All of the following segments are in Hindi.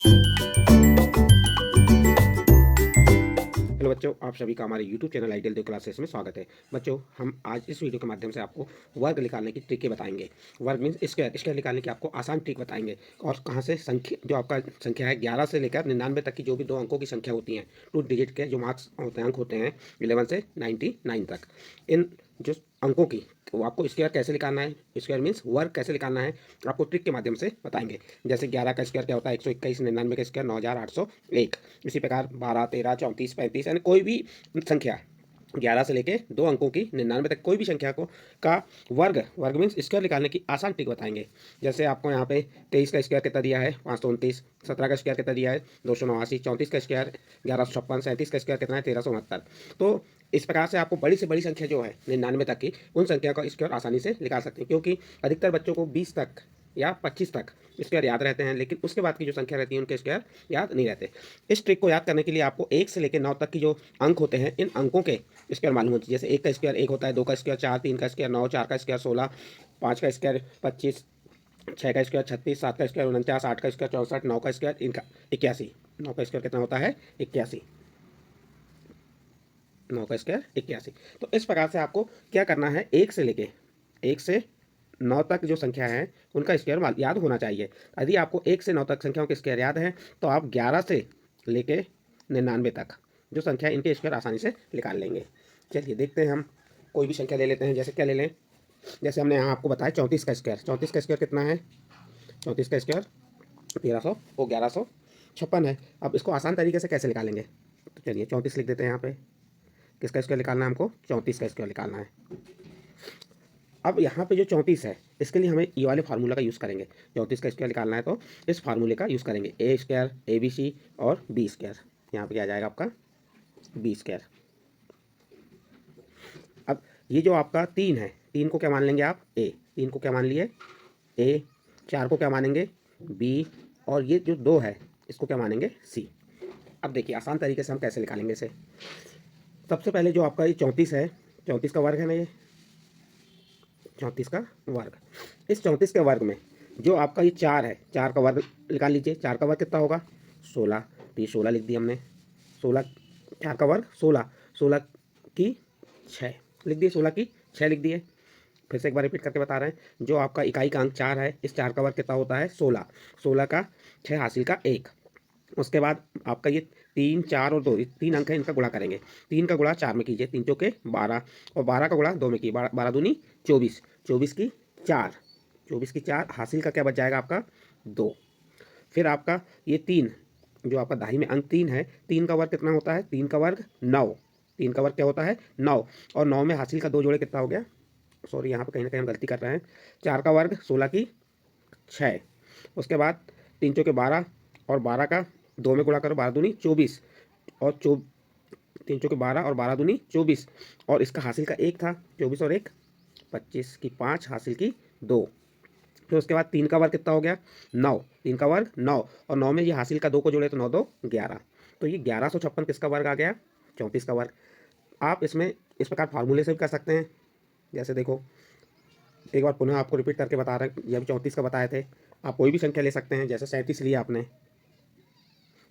हेलो बच्चों, आप सभी का हमारे YouTube चैनल आइडियल देव क्लासेस में स्वागत है। बच्चों, हम आज इस वीडियो के माध्यम से आपको वर्ग निकालने की ट्रिकें बताएंगे। वर्ग मीन्स स्क्वायर, स्क्वायर निकालने की आपको आसान ट्रिक बताएंगे। और कहाँ से संख्या, जो आपका संख्या है 11 से लेकर 99 तक की जो भी 2 अंकों की संख्या होती हैं, 2 डिजिट के जो मार्क्स होते हैं, अंक होते हैं 11 से 99 तक, इन जो अंकों की वो आपको स्क्वायर कैसे निकालना है, स्क्वायर मीन्स वर्ग कैसे निकालना है, आपको ट्रिक के माध्यम से बताएंगे। जैसे 11 का स्क्वायर क्या होता है 121, 99 का स्क्वायर 9801। इसी प्रकार 12, 13, 34, 35 यानी कोई भी संख्या 11 से लेके 2 अंकों की 99 तक कोई भी संख्या को का वर्ग, वर्ग मीन्स स्क्वायर निकालने की आसान ट्रिक बताएंगे। जैसे आपको यहाँ पे 23 का स्क्वायर कितना दिया है 529, 17 का स्क्वायर कितना दिया है 289, 34 का स्क्वायर 1156, 37 का स्क्वायर कितना है 1369। तो इस प्रकार से आपको बड़ी से बड़ी संख्या जो है 99 तक की, उन संख्या का स्क्वायर आसानी से निकाल सकते हैं। क्योंकि अधिकतर बच्चों को 20 तक या 25 तक स्क्वायर याद रहते हैं, लेकिन उसके बाद की जो संख्या रहती है उनके स्क्वायर याद नहीं रहते। इस ट्रिक को याद करने के लिए आपको 1 से लेकर 9 तक की जो अंक होते हैं, इन अंकों के स्क्वायर मालूम होती है। जैसे 1 का स्क्वायर 1 होता है, 2 का स्क्वायर 4, 3 का स्क्वायर 9, 4 का स्क्वायर 16, 5 का स्क्वायर 25, 6 का स्क्वायर 36, 7 का स्क्वायर 49, 8 का स्क्वायर 64, 9 का स्क्वायर इनका 81। 9 का स्क्वायर कितना होता है 81। 9 का स्क्वायर 81। तो इस प्रकार से आपको क्या करना है, 1 से लेके 1 से 9 तक जो संख्या है उनका स्क्वायर याद होना चाहिए। यदि आपको 1 से 9 तक संख्याओं के स्क्वायर याद हैं तो आप 11 से लेके 99 तक जो संख्या है इनके स्क्वायर आसानी से निकाल लेंगे। चलिए देखते हैं, हम कोई भी संख्या ले लेते हैं। जैसे क्या ले लें, जैसे हमने यहाँ आपको बताया 34 का स्क्वायर। 34 का स्क्वायर कितना है 34 का स्क्वायर 1300 वो 1156 है। अब इसको आसान तरीके से कैसे निकालेंगे, तो चलिए 34 लिख देते हैं यहाँ पे। किसका स्क्वायर निकालना है हमको 34 का स्क्वायर निकालना है। अब यहाँ पे जो 34 है इसके लिए हमें ये वाले फार्मूला का यूज़ करेंगे। 34 का स्क्वायर निकालना है तो इस फार्मूले का यूज़ करेंगे, ए स्क्वायर ए बी सी और बी स्क्वायर। यहाँ पे क्या आ जाएगा आपका बी स्क्वायर। अब ये जो आपका 3 है, 3 को क्या मान लेंगे आप ए, 3 को क्या मान लिए ए, 4 को क्या मानेंगे बी, और ये जो 2 है इसको क्या मानेंगे सी। अब देखिए आसान तरीके से हम कैसे निकालेंगे इसे। सबसे पहले जो आपका ये 34 है, 34 का वर्ग है ना, ये 34 का वर्ग। इस 34 के वर्ग में जो आपका ये 4 है, 4 का वर्ग निकाल लीजिए। 4 का वर्ग कितना होगा 16, तो ये 16 लिख दिया हमने। 16, 4 का वर्ग 16, 16 की 6 लिख दिए, 16 की 6 लिख दिए। फिर से एक बार रिपीट करके बता रहे हैं, जो आपका इकाई का अंक 4 है, इस 4 का वर्ग कितना होता है 16, 16 का 6 हासिल का 1। उसके बाद आपका ये 3, 4 और 2, ये 3 अंक है, इनका गुणा करेंगे। 3 का गुणा 4 में कीजिए, 3 चौके 12, और 12 का गुणा 2 में कीजिए, 12 दूनी 24, 24 की 4, 24 की 4 हासिल का क्या बच जाएगा आपका 2। फिर आपका ये 3, जो आपका दाहिने में अंक 3 है, 3 का वर्ग कितना होता है 3 का वर्ग 9, 3 का वर्ग क्या होता है 9, और 9 में हासिल का 2 जोड़े कितना हो गया, सॉरी यहाँ पे कहीं ना कहीं हम गलती कर रहे हैं, 4 का वर्ग 16 की 6। उसके बाद 3 चौके 12, और 12 का 2 में गुणा करो, 12 दूनी 24, और 3 चौके 12 और 12 दूनी 24, और इसका हासिल का 1 था, 24 और 1 25 की 5 हासिल की 2। फिर उसके बाद 3 का वर्ग कितना हो गया 9, 3 का वर्ग 9, और 9 में ये हासिल का 2 को जोड़े तो 9 2 11, तो ये 1156 किसका वर्ग आ गया 34 का वर्ग। आप इसमें इस प्रकार फार्मूले से भी कर सकते हैं। जैसे देखो, एक बार पुनः आपको रिपीट करके बता रहे हैं, ये अभी 34 का बताए थे। आप कोई भी संख्या ले सकते हैं, जैसे 37 लिया आपने,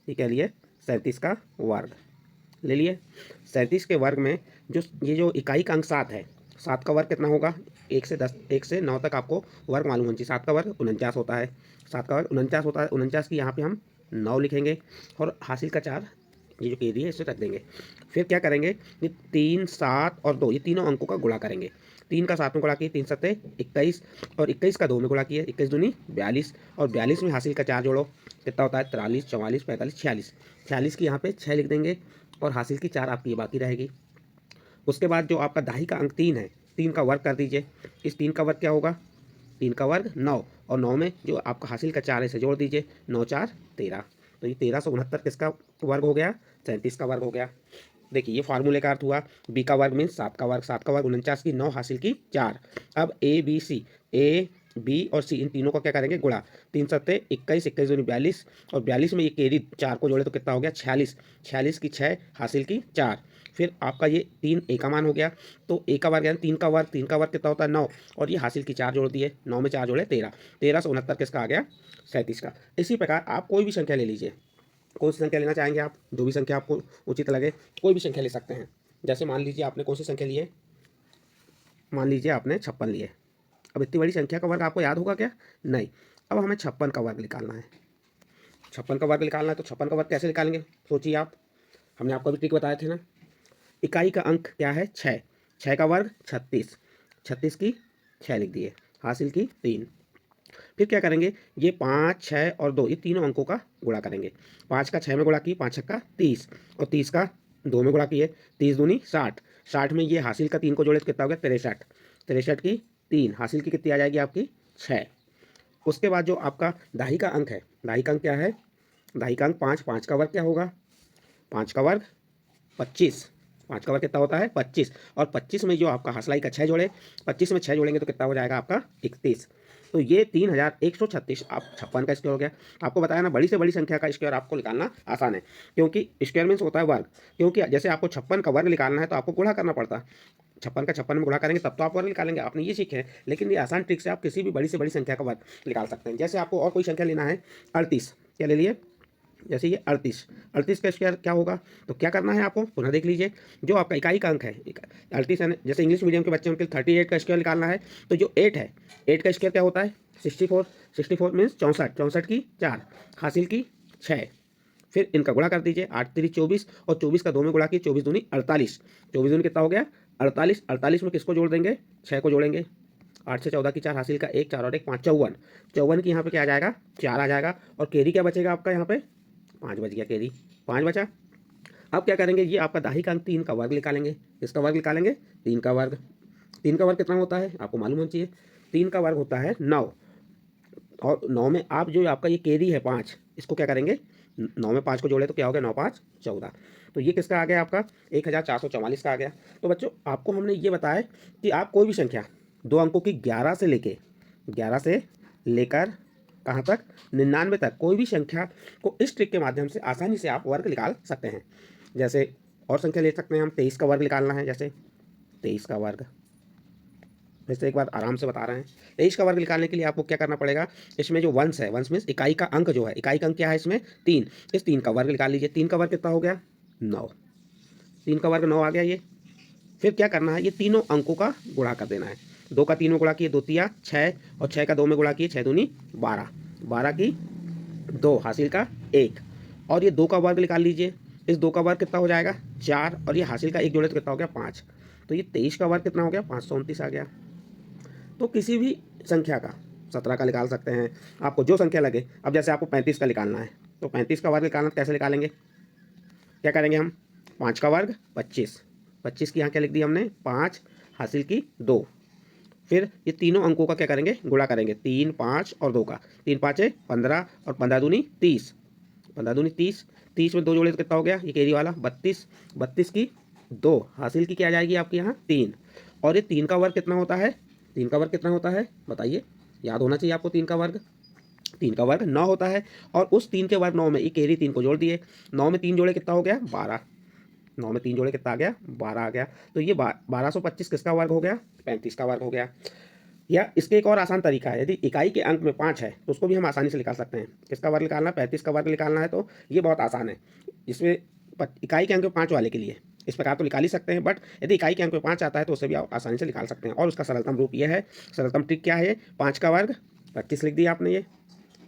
ये कह लिए 37 का वर्ग ले लिए। 37 के वर्ग में जो ये जो इकाई का अंक 7 है, 7 का वर्ग कितना होगा 1 से 10, 1 से 9 तक आपको वर्ग मालूम होना चाहिए। 7 का वर्ग 49 होता है, 7 का वर्ग 49 होता है। 49 की यहाँ पे हम 9 लिखेंगे, और हासिल का 4 ये जो कह रही है इसे रख देंगे। फिर क्या करेंगे, ये 3, 7 और 2, ये तीनों अंकों का गुणा करेंगे। 3 का 7 में गुणा किए 3 सत्ते 21, और 21 का 2 में गुणा किए 21 दूनी 42, और 42 में हासिल का 4 जोड़ो कितना होता है 43, 44, 45, 46। 46 की यहाँ पे 6 लिख देंगे, और हासिल की 4 आपकी ये बाकी रहेगी। उसके बाद जो आपका दाही का अंक 3 है, 3 का वर्ग कर दीजिए। इस 3 का वर्ग क्या होगा 3 का वर्ग 9, और 9 में जो आपका हासिल का 4 है इसे जोड़ दीजिए, 9 4 13, तो ये 1369 किसका वर्ग हो गया 37 का वर्ग हो गया। देखिए ये फार्मूले का अर्थ हुआ, बी का वर्ग मीन्स 7 का वर्ग, 7 का वर्ग 49 की 9 हासिल की 4। अब A B C, A B और सी, इन तीनों का क्या करेंगे, गुणा। 3 सत्ते 21, 21 दूनी 42, और 42 में ये कैरी 4 को जोड़े तो कितना हो गया, 46, 46 की 6, हासिल की 4। फिर आपका ये 3 ए का मान हो गया, तो ए का वर्ग यानी 3 का वर्ग, 3 का वर्ग कितना होता है 9, और ये हासिल की 4 जोड़ दिए, 9 में 4 जोड़े 13, 13 से 69 किसका आ गया, 37 का। इसी प्रकार आप कोई भी संख्या ले लीजिए, कौन सी संख्या लेना चाहेंगे आप, जो भी संख्या आपको उचित लगे, कोई भी संख्या ले सकते हैं। जैसे मान लीजिए आपने कौन सी संख्या ली है, मान लीजिए आपने 56 लिए। अब इतनी बड़ी संख्या का वर्ग आपको याद होगा क्या, नहीं। अब हमें 56 का वर्ग निकालना है, 56 का वर्ग निकालना है, तो 56 का वर्ग कैसे निकालेंगे, सोचिए आप। हमने आपको अभी ट्रिक बताए थे ना। इकाई का अंक क्या है, 6, 6 का वर्ग 36, 36 की 6 लिख दिए, हासिल की 3। फिर क्या करेंगे, ये 5, 6 और 2, ये तीनों अंकों का गुणा करेंगे। 5 का 6 में गुणा की, 5 छक्का 30, और 30 का 2 में गुणा किए, 30 दूनी 60, 60 में ये हासिल का 3 को जोड़े तो कितना हो गया 63, 63 की 3, हासिल की कितनी आ जाएगी आपकी 6। उसके बाद जो आपका दाही का अंक है, दाही का अंक क्या है, दाही का अंक 5, 5 का वर्ग क्या होगा, 5 का वर्ग 25, 5 का वर्ग कितना होता है 25, और 25 में जो आपका हसलाई का 6 जोड़े, 25 में 6 जोड़ेंगे तो कितना हो जाएगा आपका 31। तो ये 3136 आप 56 का स्क्वायर हो गया। आपको बताया ना, बड़ी से बड़ी संख्या का स्क्वायर आपको निकालना आसान है, क्योंकि स्क्वायर मीन्स होता है वर्ग। क्योंकि जैसे आपको 56 का वर्ग निकालना है तो आपको गुणा करना पड़ता है, 56 का 56 में गुणा करेंगे तब तो आप वर्ग निकालेंगे, आपने ये सीखे हैं। लेकिन ये आसान ट्रिक से आप किसी भी बड़ी से बड़ी संख्या का वर्ग निकाल सकते हैं। जैसे आपको और कोई संख्या लेना है, 38, क्या ले लिए, जैसे ये 38, 38 का स्क्वायर क्या होगा, तो क्या करना है आपको, पुनः देख लीजिए। जो आपका इकाई का अंक है 38 है, जैसे इंग्लिश मीडियम के बच्चे उनके 38 का स्क्वायर निकालना है, तो जो 8 है, 8 का स्क्वायर क्या होता है 64, 64 मीन्स 64, 64 की 4, हासिल की 6। फिर इनका गुणा कर दीजिए, 8 3 24, और 24 का 2 में गुणा किए, 24 दूनी 48, 24 दूनी कितना हो गया 48, 48 में किसको जोड़ देंगे, 6 को जोड़ेंगे, 8 से 14 की 4, हासिल का 1, 4 और 1 5, 54, 54 की यहाँ पे क्या आ जाएगा 4 आ जाएगा, और कैरी क्या बचेगा आपका यहाँ पे 5 बच गया, कैरी 5 बचा। अब क्या करेंगे, ये आपका दाही का अंक 3 का वर्ग निकालेंगे, किसका वर्ग निकालेंगे 3 का वर्ग, 3 का वर्ग कितना होता है आपको मालूम होना चाहिए, 3 का वर्ग होता है 9, और 9 में आप जो आपका ये कैरी है 5, इसको क्या करेंगे, 9 में 5 को जोड़े तो क्या हो गया 9 5 14, तो ये किसका आ गया आपका 1444 का आ गया। तो बच्चों आपको हमने ये बताया कि आप कोई भी संख्या 2 अंकों की 11 से लेके 11 से लेकर कहाँ तक 99 तक कोई भी संख्या को इस ट्रिक के माध्यम से आसानी से आप वर्ग निकाल सकते हैं। जैसे और संख्या ले सकते हैं हम, 23 का वर्ग निकालना है, जैसे 23 का वर्ग, फिर से एक बार आराम से बता रहे हैं। 23 का वर्ग निकालने के लिए आपको क्या करना पड़ेगा, इसमें जो वंश है, वंश मीन्स इकाई का अंक जो है, इकाई का अंक क्या है इसमें 3, इस 3 का वर्ग निकाल लीजिए। 3 का वर्ग कितना हो गया 9, 3 का वर्ग 9 आ गया ये। फिर क्या करना है, ये तीनों अंकों का गुणा कर देना है। 2 का 3 में गुणा किए 2 तिया 6, और 6 का 2 में गुणा किए 6 दूनी 12, 12 की 2, हासिल का 1, और ये 2 का वर्ग निकाल लीजिए। इस 2 का वर्ग कितना हो जाएगा 4, और ये हासिल का 1 जोड़े तो कितना हो गया 5, तो ये 23 का वर्ग कितना हो गया 529 आ गया। तो किसी भी संख्या का 17 का निकाल सकते हैं, आपको जो संख्या लगे। अब जैसे आपको 35 का निकालना है, तो 35 का वर्ग निकालना, कैसे निकालेंगे, क्या करेंगे हम, 5 का वर्ग 25, 25 की यहाँ क्या लिख दी हमने 5, हासिल की 2। फिर ये तीनों अंकों का क्या करेंगे गुणा करेंगे, 3 5 और 2 का, 3 5 15, और 15 दूनी 30, 15 दूनी 30, 30 में 2 जोड़े तो कितना हो गया ये कैरी वाला 32, 32 की 2, हासिल की क्या आ जाएगी आपकी यहाँ 3। और ये 3 का वर्ग कितना होता है, 3 का वर्ग कितना होता है बताइए, याद होना चाहिए आपको। 3 का वर्ग, 3 का वर्ग 9 होता है, और उस 3 के वर्ग 9 में ये कैरी 3 को जोड़ दिए, 9 में 3 जोड़े कितना हो गया 12, 9 में 3 जोड़े कितना आ गया 12 आ गया। तो ये 1225 किसका वर्ग हो गया 35 का वर्ग हो गया। या इसके एक और आसान तरीका है, यदि इकाई के अंक में 5 है तो उसको भी हम आसानी से निकाल सकते हैं। किसका वर्ग निकालना है 35 का वर्ग निकालना है, तो ये बहुत आसान है। इसमें इकाई के अंक में 5 वाले के लिए इस प्रकार तो निकाल ही सकते हैं, बट यदि इकाई के अंक में 5 आता है तो उसे भी आप आसानी से निकाल सकते हैं। और उसका सरलतम रूप यह है, सरलतम ट्रिक क्या है, 5 का वर्ग 25 लिख दिया आपने, ये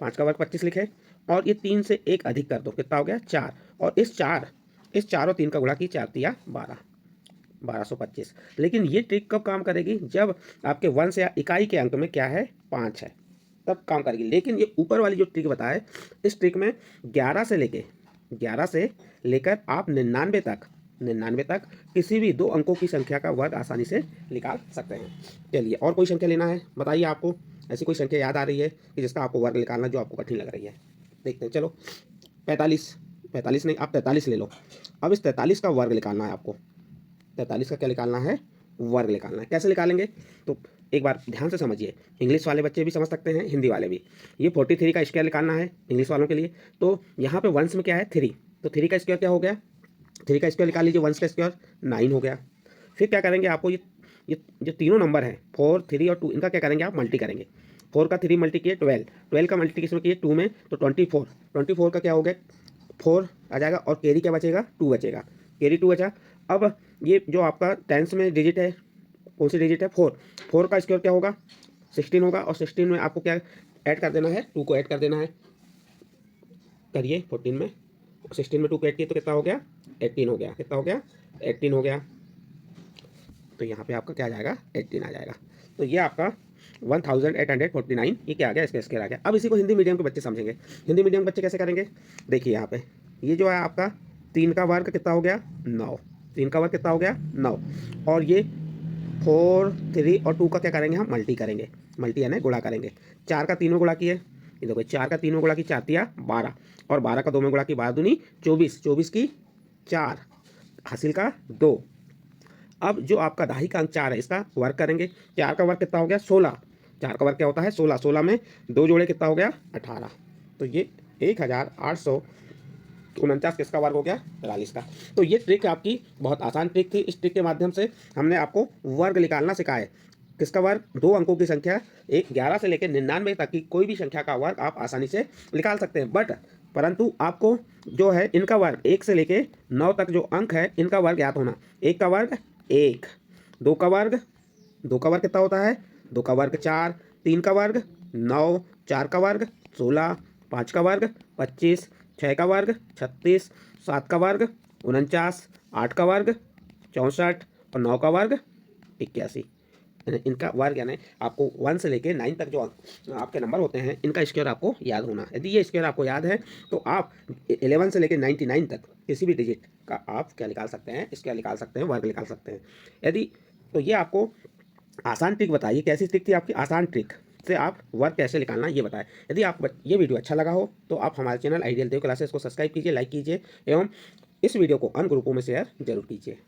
5 का वर्ग 25 लिखे, और ये 3 से 1 अधिक कर दो, कितना हो गया 4, और इस 4 और 3 का गुणा की 4 तिया 12, 1225। लेकिन ये ट्रिक कब काम करेगी, जब आपके वंश या इकाई के अंक में क्या है 5 है, तब काम करेगी। लेकिन ये ऊपर वाली जो ट्रिक बताए, इस ट्रिक में 11 से लेकर आप 99 तक किसी भी 2 अंकों की संख्या का वर्ग आसानी से निकाल सकते हैं। चलिए और कोई संख्या लेना है बताइए, आपको ऐसी कोई संख्या याद आ रही है कि जिसका आपको वर्ग निकालना जो आपको कठिन लग रही है, देखते हैं। चलो 45, 45 नहीं, आप 43 ले लो। अब इस 43 का वर्ग निकालना है आपको, 43 का क्या निकालना है वर्ग निकालना है। कैसे निकालेंगे, तो एक बार ध्यान से समझिए, इंग्लिश वाले बच्चे भी समझ सकते हैं, हिंदी वाले भी। ये 43 का स्क्वायर निकालना है इंग्लिश वालों के लिए। तो यहाँ पे वंस में क्या है 3, तो 3 का स्क्वायर क्या हो गया, 3 का स्क्वायर निकाल लीजिए, वंस का स्क्वायर 9 हो गया। फिर क्या करेंगे, आपको ये जो तीनों नंबर हैं 4, 3 और 2, इनका क्या करेंगे आप मल्टी करेंगे। 4 का 3 मल्टी किए 12, 12 का मल्टीप्लिकेशन किए 2 में तो 24, 24 का क्या हो गया 4 आ जाएगा और कैरी क्या बचेगा 2 बचेगा, कैरी 2 बचा। अब ये जो आपका टेंस में डिजिट है, कौन सी डिजिट है 4, 4 का स्क्वायर क्या होगा 16 होगा और 16 में आपको क्या ऐड कर देना है 2 को ऐड कर देना है, करिए 14 में 16 में 2 को ऐड किए तो कितना हो गया 18 हो गया, कितना हो गया 18 हो गया। तो यहाँ पे आपका क्या आ जाएगा 18 आ जाएगा। तो ये आपका 1849 ये क्या आ गया, इसका स्क्वायर आ गया। अब इसी को हिंदी मीडियम के बच्चे समझेंगे। हिंदी मीडियम के बच्चे कैसे करेंगे, देखिए यहाँ पे ये जो है आपका 3 का वर्ग कितना हो गया 9, 3 का वर्ग कितना हो गया 9, और ये 4, 3 और 2 का क्या करेंगे हम मल्टी करेंगे, मल्टी यानी गुणा करेंगे। 4 का 3 में गुणा किए, ये देखो 4 का 3 में गुणा की 4 तिया 12 और 12 का 2 में गुणा की 12 दूनी 24, 24 की 4 हासिल का 2। अब जो आपका दहाई का अंक 4 है इसका वर्ग करेंगे, 4 का वर्ग कितना हो गया 16, 4 का वर्ग क्या होता है 16, 16 में 2 जोड़े कितना हो गया 18, तो ये 1849 किसका वर्ग हो गया 43 का। तो ये ट्रिक आपकी बहुत आसान ट्रिक थी। इस ट्रिक के माध्यम से हमने आपको वर्ग निकालना सिखाया। किसका वर्ग, 2 अंकों की संख्या 11 से लेकर 99 तक की कोई भी संख्या का वर्ग आप आसानी से निकाल सकते हैं, परंतु आपको जो है इनका वर्ग 1 से लेकर 9 तक जो अंक है इनका वर्ग याद होना। 1 का वर्ग 1, 2 का वर्ग, 2 का वर्ग कितना होता है 2 का वर्ग 4, 3 का वर्ग 9, 4 का वर्ग 16, 5 का वर्ग 25, 6 का वर्ग 36, 7 का वर्ग 49, 8 का वर्ग 64 और 9 का वर्ग 81। इनका वर्ग यानी आपको 1 से लेके 9 तक जो आपके नंबर होते हैं इनका स्क्वायर आपको याद होना। यदि ये स्क्वायर आपको याद है तो आप 11 से लेके 99 तक किसी भी डिजिट का आप क्या निकाल सकते हैं, स्क्वायर निकाल सकते हैं, वर्ग निकाल सकते हैं। यदि तो ये आपको आसान ट्रिक बताइए, कैसी ट्रिक थी आपकी, आसान ट्रिक से आप वर्ग कैसे निकालना ये बताएं। यदि आप ये वीडियो अच्छा लगा हो तो आप हमारे चैनल आइडियल देव क्लासेस को सब्सक्राइब कीजिए, लाइक कीजिए एवं इस वीडियो को अन्य ग्रुपों में शेयर जरूर कीजिए।